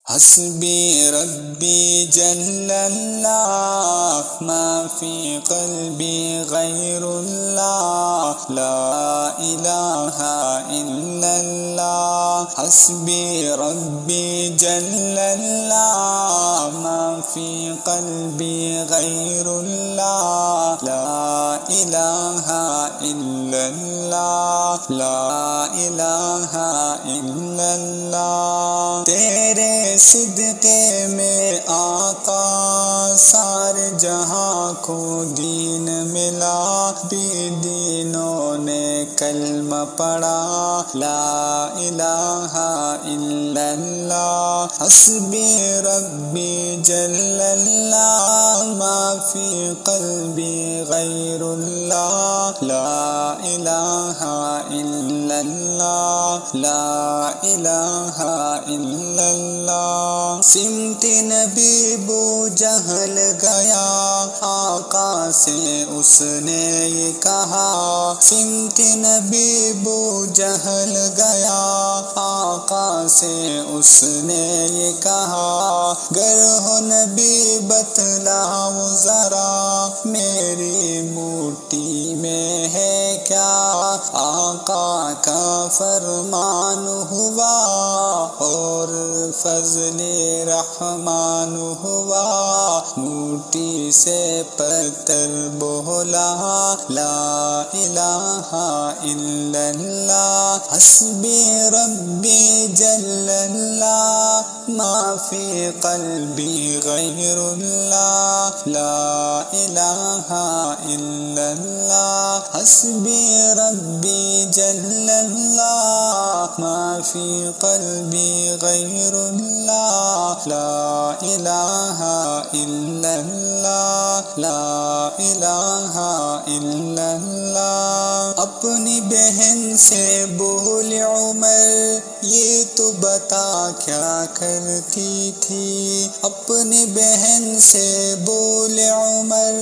حسبی ربی جل اللہ ما فی قلبی غیر اللہ لا الہ الا اللہ حسبی ربی جل اللہ ما فی قلبی غیر اللہ لا الہ الا اللہ لا الہ الا اللہ تیرے صدقے میں آقا سارے جہاں کو دین ملا بھی دینوں نے کلمہ پڑھا لا الہ الا اللہ حسبی ربی جل اللہ ما فی قلبی غیر اللہ لا الہ الا اللہ لا الہ الا اللہ سمت نبی بو جہل گیا آقا سے اس نے یہ کہا سمت نبی بو جہل گیا آقا سے اس نے یہ کہا گر ہو نبی بتلاؤ ذرا میری موٹی میں ہے کیا آقا کا فرمان ہوا اور فضل رحمان ہوا موٹی سے پتھر بولا لا الہ الا اللہ حسبی ربی جل اللہ ما فی قلبی غیر اللہ لا الہ الا اللہ حسبی ربی جل اللہ ما فی قلبی غیر اللہ لا الہ الا اللہ لا الہ الا اللہ اپنی بہن سے بول عمر یہ تو بتا کیا کرتی تھی اپنی بہن سے بول عمر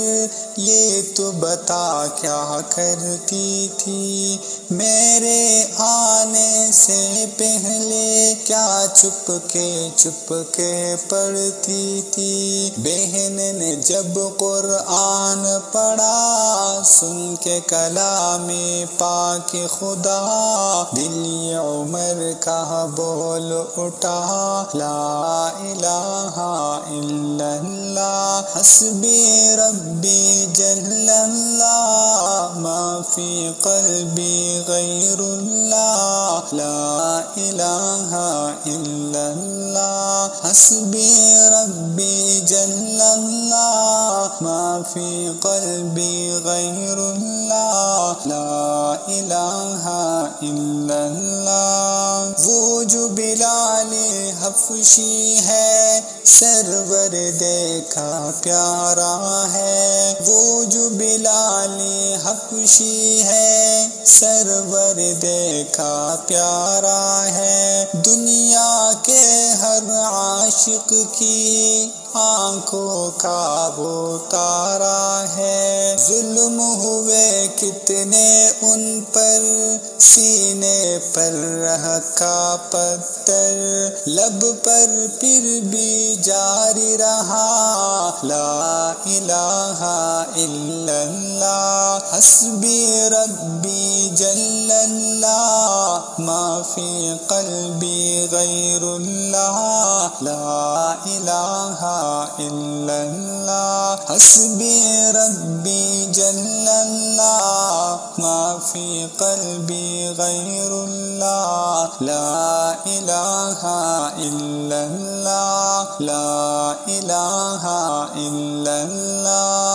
یہ تو بتا کیا کرتی تھی میرے آنے سے پہلے کیا چپ کے پڑھتی تھی بہن نے جب قرآن پڑھا سن کے کلام پاک خدا دل عمر کا بول اٹھا لا الہ الا اللہ حسبی ربی جل اللہ ما فی قلبی غیر اللہ لا الہ الا اللہ حسبی ربی جل اللہ ما فی قلبی غیر اللہ لا الہ الا اللہ وہ جو بلال حبشی ہے سرور دیکھا پیارا ہے وہ جو بلال حبشی ہے سرور دیکھا پیارا ہے دنیا کے ہر عاشق کی آنکھوں کا وہ تارا ہے ظلم ہوئے کتنے ان پر سینے پر رکھا پتھر لب پر پھر بھی جاری رہا لا الہ الا اللہ حسبی ربی جل اللہ ما فی قلبی غیر اللہ لا الہ الا اللہ حسبی ربی جل اللہ ما فی قلبی غیر اللہ لا الہ الا اللہ لا الہ الا اللہ